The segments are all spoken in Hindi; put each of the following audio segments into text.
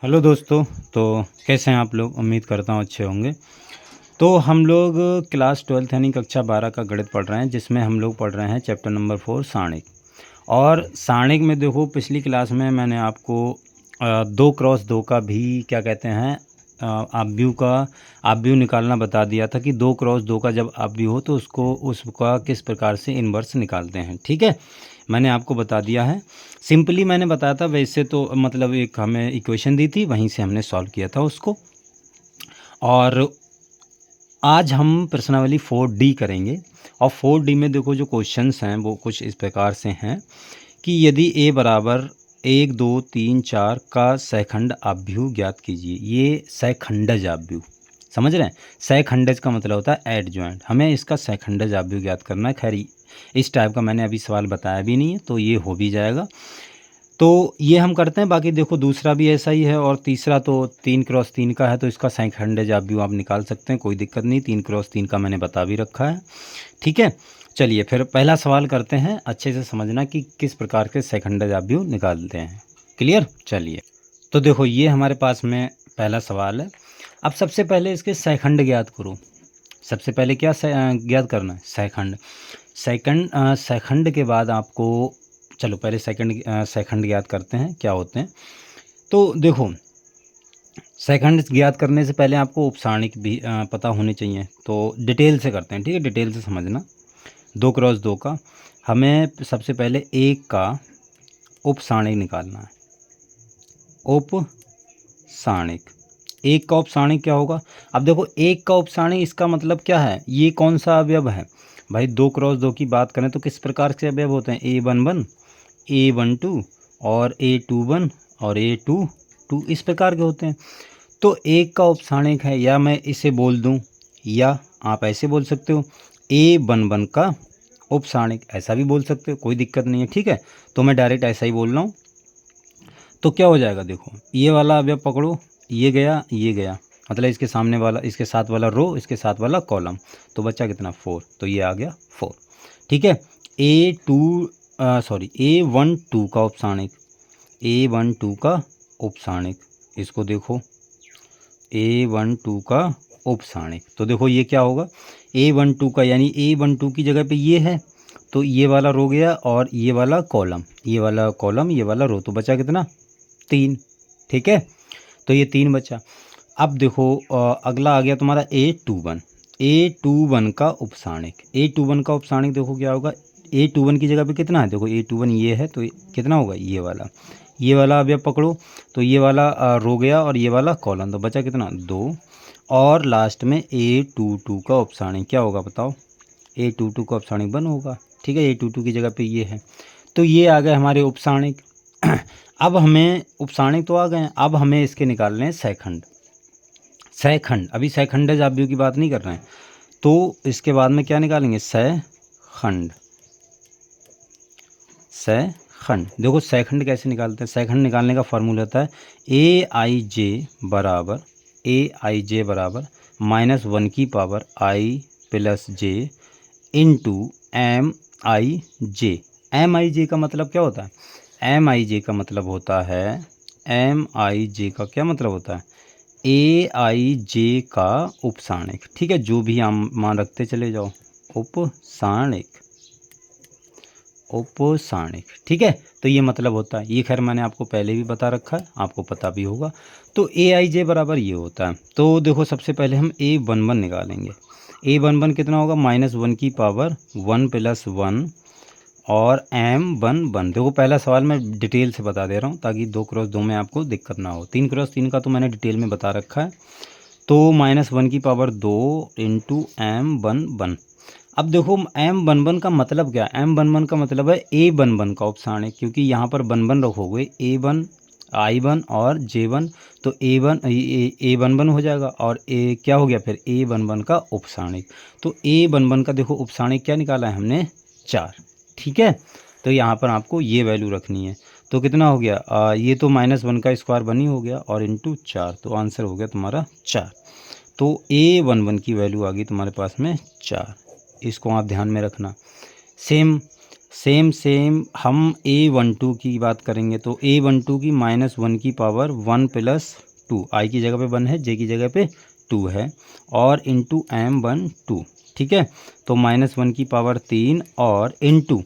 हेलो दोस्तों। तो कैसे हैं आप लोग? उम्मीद करता हूँ अच्छे होंगे। तो हम लोग क्लास 12th यानी कक्षा 12 का गणित पढ़ रहे हैं, जिसमें हम लोग पढ़ रहे हैं चैप्टर नंबर 4 सारणिक। और सारणिक में देखो, पिछली क्लास में मैंने आपको 2x2 का भी क्या कहते हैं आव्यूह निकालना बता दिया था कि 2x2 का जब आव्यूह हो तो उसका किस प्रकार से इन्वर्स निकालते हैं। ठीक है, मैंने आपको बता दिया है। सिंपली मैंने बताया था, वैसे तो मतलब एक हमें इक्वेशन दी थी, वहीं से हमने सॉल्व किया था उसको। और आज हम प्रश्नावली 4D करेंगे। और 4D में देखो जो क्वेश्चंस हैं वो कुछ इस प्रकार से हैं कि यदि a बराबर 1 2 3 4 का सहखंड आव्यूह ज्ञात कीजिए। ये सहखंडज आव्यूह, समझ रहे हैं? सहखंडज का मतलब होता है एडजॉइंट। हमें इसका सहखंडज आव्यूह ज्ञात करना है। खैर, इस टाइप का मैंने अभी सवाल बताया भी नहीं है, तो ये हो भी जाएगा। तो ये हम करते हैं। बाकी देखो दूसरा भी ऐसा ही है, और तीसरा तो 3x3 का है, तो इसका सहखंडज आव्यूह आप निकाल सकते हैं, कोई दिक्कत नहीं। 3x3 का मैंने बता भी रखा है। ठीक है, चलिए फिर पहला सवाल करते हैं। अच्छे से समझना कि किस प्रकार के सहखंडज आव्यूह निकालते हैं। क्लियर? चलिए, तो देखो ये हमारे पास में पहला सवाल है। अब सबसे पहले इसके सहखंड ज्ञात करो। सबसे पहले क्या ज्ञात करना है? सहखंड। सहखंड के बाद आपको, चलो पहले सहखंड ज्ञात करते हैं क्या होते हैं। तो देखो, सहखंड ज्ञात करने से पहले आपको उपसारणिक भी पता होने चाहिए। तो डिटेल से करते हैं, ठीक है? डिटेल से समझना। 2x2 का हमें सबसे पहले एक का उपसारणिक निकालना है। उपसारणिक, एक का उपसारणिक क्या होगा? अब देखो, एक का उपसारणिक इसका मतलब क्या है? ये कौन सा अवयव है भाई? 2x2 की बात करें तो किस प्रकार से अवयव होते हैं? A11, A12 और A21 और A22, इस प्रकार के होते हैं। तो एक का उपसारणिक है, या मैं इसे बोल दूं, या आप ऐसे बोल सकते हो A11 का उपसारणिक, ऐसा भी बोल सकते हो, कोई दिक्कत नहीं है। ठीक है, तो मैं डायरेक्ट ऐसा ही बोल रहा हूँ। तो क्या हो जाएगा? देखो, ये वाला अवयव पकड़ो, ये गया, मतलब इसके सामने वाला, इसके साथ वाला रो, इसके साथ वाला कॉलम, तो बच्चा कितना? 4। तो ये आ गया 4। ठीक है, A12 का उपसारणिक, A12 का उपसारणिक, इसको देखो, A12 का उपसारणिक। तो देखो ये क्या होगा? A12 का यानी A12 की जगह पे ये है, तो ये वाला रो गया, और ये वाला कॉलम, ये वाला कॉलम, ये वाला रो, तो बचा कितना? 3। ठीक है, तो ये 3 बचा। अब देखो अगला आ गया तुम्हारा A21। A21 का उपसारणिक, A21 का उपसारणिक देखो क्या होगा? A21 की जगह पे कितना है? देखो A21 ये है, तो कितना होगा? ये वाला अवयव पकड़ो, तो ये वाला रो गया, और ये वाला कॉलम, तो बचा कितना? 2। और लास्ट में A22 का उपसारणिक क्या होगा बताओ? A22 का उपसारणिक 1 होगा। ठीक है, A22 की जगह पे ये है, तो ये आ गए हमारे उपसारणिक। अब हमें उपसारणिक तो आ गए हैं, अब हमें इसके निकालने हैं सहखंड। सहखंड, अभी सहखंडज आव्यूह की बात नहीं कर रहे हैं, तो इसके बाद में क्या निकालेंगे? सहखंड। सहखंड, देखो सहखंड कैसे निकालते हैं? सहखंड निकालने का फॉर्मूला होता है ए आई जे बराबर -1 की power i plus J into MIJ। MIJ का मतलब क्या होता है? MIJ का मतलब होता है, MIJ का क्या मतलब होता है? AIJ का उपसारणिक। ठीक है, जो भी हम मान रखते चले जाओ, उपसारणिक, उपसारणिक। ठीक है, तो ये मतलब होता है, ये खैर मैंने आपको पहले भी बता रखा है, आपको पता भी होगा। तो AIJ बराबर ये होता है। तो देखो सबसे पहले हम A11 निकालेंगे। A11 कितना होगा? -1 की पावर 1 प्लस 1 और M11। देखो पहला सवाल मैं डिटेल से बता दे रहा हूँ, ताकि 2x2 में आपको दिक्कत ना हो। 3x3 का तो मैंने डिटेल में बता रखा है। तो -1 की पावर 2 इंटू M11। अब देखो M11 का मतलब क्या है? M11 का मतलब है A11 का उपसारणिक, क्योंकि यहाँ पर 11 रखोगे, A1 I1 और J1, तो A11 हो जाएगा, और ए क्या हो गया फिर? A11 का उपसारणिक। तो A11 का देखो उपसारणिक क्या निकाला है हमने? 4। ठीक है, तो यहाँ पर आपको ये वैल्यू रखनी है। तो कितना हो गया? ये तो -1 का स्क्वायर बनी हो गया, और इंटू 4, तो आंसर हो गया तुम्हारा 4। तो A11 की वैल्यू आ गई तुम्हारे पास में 4। इसको आप ध्यान में रखना। सेम सेम हम A12 की बात करेंगे तो A12 की -1 की पावर 1 + 2, आई की जगह पे 1 है, जे की जगह पे 2 है, और इंटू M12, ठीक है। तो -1 की पावर 3 और इंटू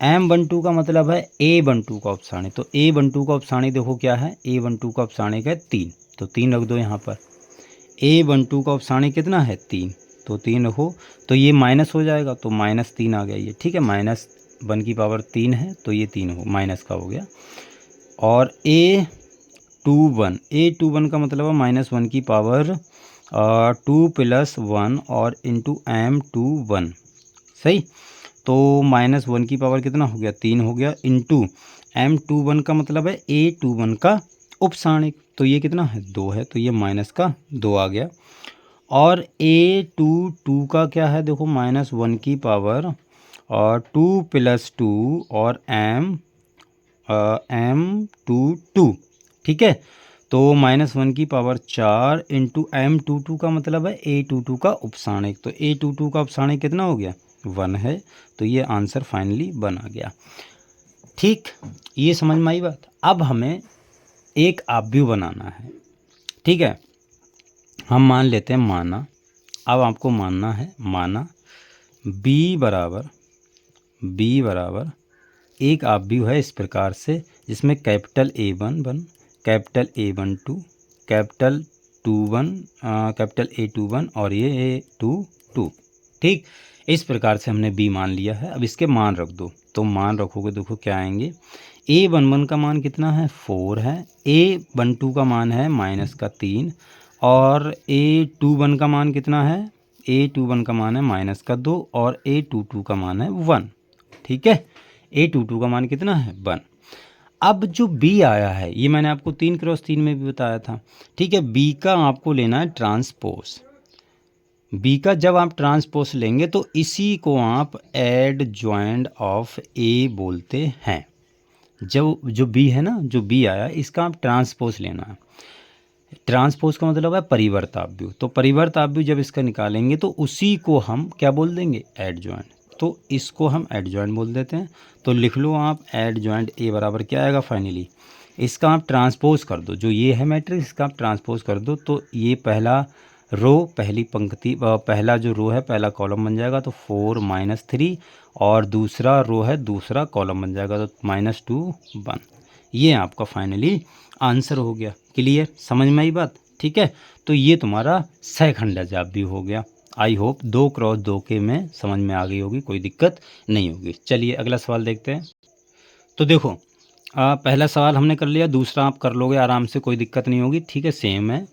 M12 का मतलब है A12 का उपसाणी। तो A12 का उपसाणी देखो क्या है, A12 का उपसाणी है 3, तो 3 रख दो यहाँ पर। A12 का उपसाणी कितना है 3, तो 3 रखो, तो ये माइनस हो जाएगा, तो -3 आ गया ये, ठीक है। -1 की पावर 3 है तो ये 3 हो माइनस का हो गया। और A21 का मतलब है -1 की पावर 2 + 1 और इंटू M21, सही। तो -1 की पावर कितना हो गया 3 हो गया, इंटू M21 का मतलब है A21 का उपसाणिक, तो ये कितना है 2 है, तो ये माइनस का 2 आ गया। और A22 का क्या है देखो, -1 की पावर और 2 + 2 और M22, ठीक है। तो -1 की पावर 4 इंटू M22 का मतलब है A22 का उपसाणिक, तो A22 का उपसाणिक कितना हो गया 1 है, तो ये आंसर फाइनली 1 आ गया, ठीक। ये समझ में आई बात। अब हमें एक आव्यूह बनाना है, ठीक है। हम मान लेते हैं माना, अब आपको मानना है माना B बराबर एक आव्यूह है इस प्रकार से, जिसमें capital A11, capital A12, capital capital A21 और ये A22, ठीक। इस प्रकार से हमने B मान लिया है। अब इसके मान रख दो, तो मान रखोगे देखो क्या आएंगे। A11 का मान कितना है 4 है, A12 का मान है -3, और A21 का मान कितना है, A21 का मान है -2 और A22 का मान है 1, ठीक है। A22 का मान कितना है 1। अब जो B आया है ये मैंने आपको 3×3 में भी बताया था, ठीक है। B का आपको लेना है ट्रांसपोज। B का जब आप ट्रांसपोज लेंगे तो इसी को आप एडजॉइंट ऑफ A बोलते हैं। जो B है ना, जो B आया इसका आप ट्रांसपोज लेना है। ट्रांसपोज का मतलब है परिवर्ताव्यूह, तो परिवर्ताव्यूह जब इसका निकालेंगे तो उसी को हम क्या बोल देंगे एडजॉइंट, तो इसको हम एडजॉइंट बोल देते हैं। तो लिख लो आप एडजॉइंट A बराबर क्या आएगा फाइनली, इसका आप ट्रांसपोज कर दो, जो ये है मैट्रिक्स इसका आप ट्रांसपोज कर दो, तो ये पहला रो पहली पंक्ति पहला जो रो है पहला कॉलम बन जाएगा, तो 4 - 3, और दूसरा रो है दूसरा कॉलम बन जाएगा, तो -2 1। ये आपका फाइनली आंसर हो गया। क्लियर, समझ में आई बात, ठीक है। तो ये तुम्हारा सहखंड भी हो गया। आई होप 2×2 के में समझ में आ गई होगी, कोई दिक्कत नहीं होगी। चलिए अगला सवाल देखते हैं। तो देखो पहला सवाल हमने कर लिया, दूसरा आप कर लोगे आराम से, कोई दिक्कत नहीं होगी, ठीक है, सेम है।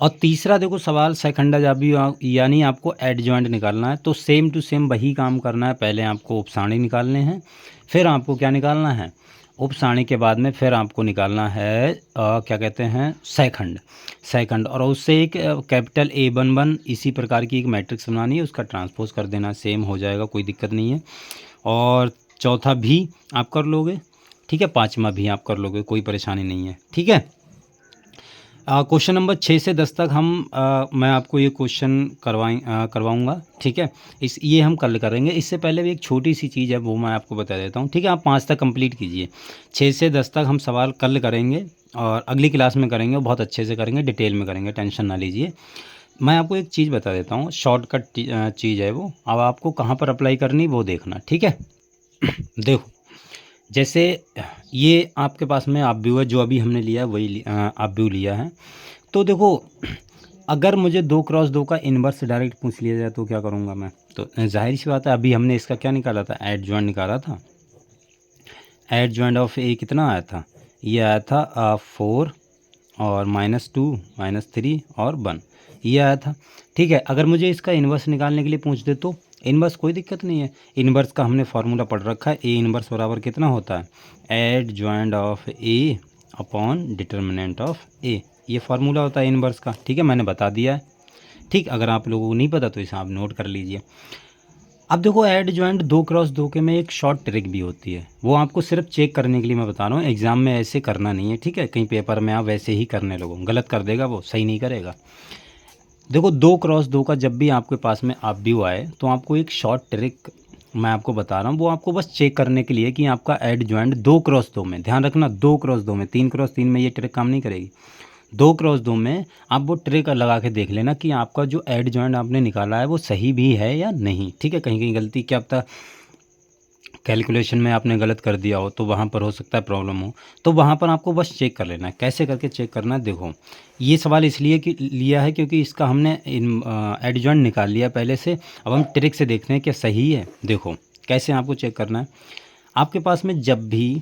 और तीसरा देखो सवाल सहखंडाजाबी, यानी आपको एडजॉइंट निकालना है, तो सेम टू सेम वही काम करना है। पहले आपको उपसाणी निकालने हैं, फिर आपको क्या निकालना है उपसाणी के बाद में फिर आपको निकालना है क्या कहते हैं सहखंड, और उससे एक कैपिटल A11 इसी प्रकार की एक मैट्रिक्स बनानी है, उसका ट्रांसपोज कर देना, सेम हो जाएगा, कोई दिक्कत नहीं है। और चौथा भी आप कर लोगे, ठीक है, पाँचवा भी आप कर लोगे, कोई परेशानी नहीं है, ठीक है। क्वेश्चन नंबर 6 से 10 तक मैं आपको ये क्वेश्चन करवाऊँगा, ठीक है। ये हम कल करेंगे। इससे पहले भी एक छोटी सी चीज़ है वो मैं आपको बता देता हूँ, ठीक है। आप 5 तक कंप्लीट कीजिए, 6 से 10 तक हम सवाल कल करेंगे और अगली क्लास में करेंगे, और बहुत अच्छे से करेंगे, डिटेल में करेंगे, टेंशन ना लीजिए। मैं आपको एक चीज़ बता देता हूँ, शॉर्टकट चीज़ है वो, अब आपको कहाँ पर अप्लाई करनी वो देखना, ठीक है। देखो जैसे ये आपके पास में आव्यूह है, जो अभी हमने लिया है वही आव्यूह लिया है। तो देखो अगर मुझे 2×2 का इन्वर्स डायरेक्ट पूछ लिया जाए तो क्या करूँगा मैं, तो जाहिर सी बात है, अभी हमने इसका क्या निकाला था एडजॉइंट निकाला था। एडजॉइंट ऑफ A कितना आया था, ये आया था 4 और -2 -3 और 1, ये आया था, ठीक है। अगर मुझे इसका इन्वर्स निकालने के लिए पूछ दे तो इन्वर्स कोई दिक्कत नहीं है, इन्वर्स का हमने फार्मूला पढ़ रखा है, A इन्वर्स बराबर कितना होता है adjoint of A upon determinant of A, ये फार्मूला होता है इन्वर्स का, ठीक है, मैंने बता दिया है, ठीक। अगर आप लोगों को नहीं पता तो इसे आप नोट कर लीजिए। अब देखो एडजॉइंट 2×2 के में एक शॉर्ट ट्रिक भी होती है, वो आपको सिर्फ चेक करने के लिए मैं बता रहा हूँ, एग्जाम में ऐसे करना नहीं है, ठीक है। कहीं पेपर में आप वैसे ही करने लगो, गलत कर देगा, वो सही नहीं करेगा। देखो 2×2 का जब भी आपके पास में आव्यूह आए तो आपको एक शॉर्ट ट्रिक मैं आपको बता रहा हूँ, वो आपको बस चेक करने के लिए कि आपका एड जॉइंट 2x2 में, ध्यान रखना 2x2 में, 3x3 में ये ट्रिक काम नहीं करेगी। 2x2 में आप वो ट्रिक लगा के देख लेना कि आपका जो एड जॉइंट आपने निकाला है वो सही भी है या नहीं, ठीक है। कहीं कहीं गलती, क्या पता कैलकुलेशन में आपने गलत कर दिया हो तो वहाँ पर हो सकता है प्रॉब्लम हो, तो वहाँ पर आपको बस चेक कर लेना है। कैसे करके चेक करना है, देखो ये सवाल इसलिए कि लिया है क्योंकि इसका हमने एड जॉइंट निकाल लिया पहले से। अब हम ट्रिक से देखते हैं कि सही है। देखो कैसे आपको चेक करना है। आपके पास में जब भी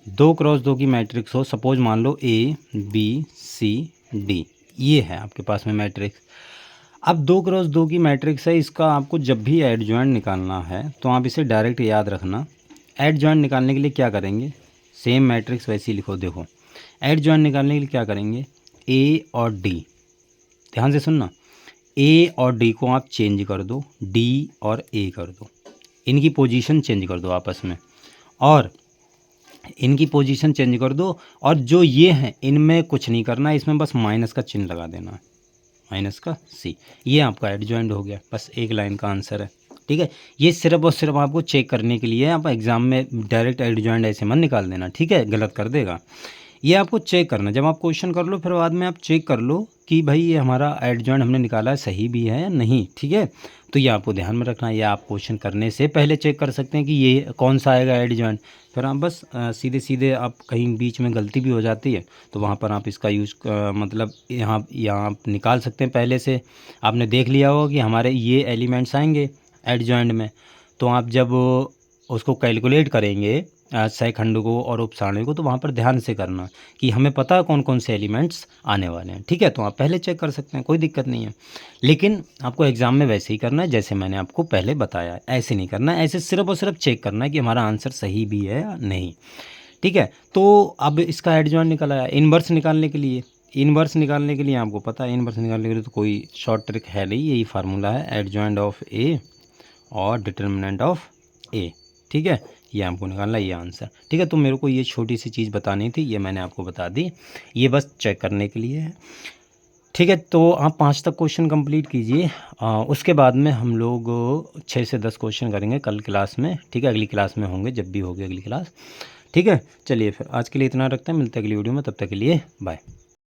2x2 की मैट्रिक्स हो, सपोज मान लो ABCD, ये है आपके पास में मैट्रिक्स। अब 2x2 की मैट्रिक्स है, इसका आपको जब भी एड जॉइंट निकालना है तो आप इसे डायरेक्ट याद रखना। एड जॉइंट निकालने के लिए क्या करेंगे, सेम मैट्रिक्स वैसे ही लिखो। देखो एड जॉइंट निकालने के लिए क्या करेंगे, A और D, ध्यान से सुनना, A और D को आप चेंज कर दो, D और A कर दो, इनकी पोजीशन चेंज कर दो आपस में, और इनकी पोजीशन चेंज कर दो। और जो ये हैं इनमें कुछ नहीं करना है, इसमें बस माइनस का चिन्ह लगा देना है, माइनस का C। ये आपका एड जॉइंट हो गया, बस एक लाइन का आंसर है, ठीक है। ये सिर्फ और सिर्फ आपको चेक करने के लिए, आप एग्ज़ाम में डायरेक्ट एड जॉइंट ऐसे मत निकाल देना, ठीक है, गलत कर देगा। ये आपको चेक करना, जब आप क्वेश्चन कर लो फिर बाद में आप चेक कर लो कि भाई ये हमारा एड जॉइंट हमने निकाला है सही भी है या नहीं, ठीक है। तो ये आपको ध्यान में रखना है, ये आप क्वेश्चन करने से पहले चेक कर सकते हैं कि ये कौन सा आएगा एड जॉइंट। फिर आप बस सीधे सीधे, आप कहीं बीच में गलती भी हो जाती है तो वहाँ पर आप इसका यूज़ मतलब यहाँ आप निकाल सकते हैं। पहले से आपने देख लिया होगा कि हमारे ये एलिमेंट्स आएंगे एड जॉइंट में, तो आप जब उसको कैलकुलेट करेंगे सहखंड को और उपसारणी को, तो वहाँ पर ध्यान से करना कि हमें पता है कौन कौन से एलिमेंट्स आने वाले हैं, ठीक है। तो आप पहले चेक कर सकते हैं, कोई दिक्कत नहीं है। लेकिन आपको एग्ज़ाम में वैसे ही करना है जैसे मैंने आपको पहले बताया, ऐसे नहीं करना है। ऐसे सिर्फ और सिर्फ चेक करना है कि हमारा आंसर सही भी है या नहीं, ठीक है। तो अब इसका एड जॉइंट निकल आया। इन्वर्स निकालने के लिए, इन्वर्स निकालने के लिए आपको पता है, इन्वर्स निकालने के लिए तो कोई शॉर्ट ट्रिक है नहीं, यही फार्मूला है, एड जॉइंट ऑफ A और डिटर्मिनेंट ऑफ A, ठीक है। ये आपको निकालना, ये आंसर, ठीक है। तो मेरे को ये छोटी सी चीज़ बतानी थी, ये मैंने आपको बता दी, ये बस चेक करने के लिए है, ठीक है। तो आप 5 तक क्वेश्चन कंप्लीट कीजिए, उसके बाद में हम लोग 6 से 10 क्वेश्चन करेंगे कल क्लास में, ठीक है। अगली क्लास में होंगे, जब भी होगी अगली क्लास, ठीक है। चलिए फिर आज के लिए इतना रखते हैं, मिलते हैं अगली वीडियो में, तब तक के लिए बाय।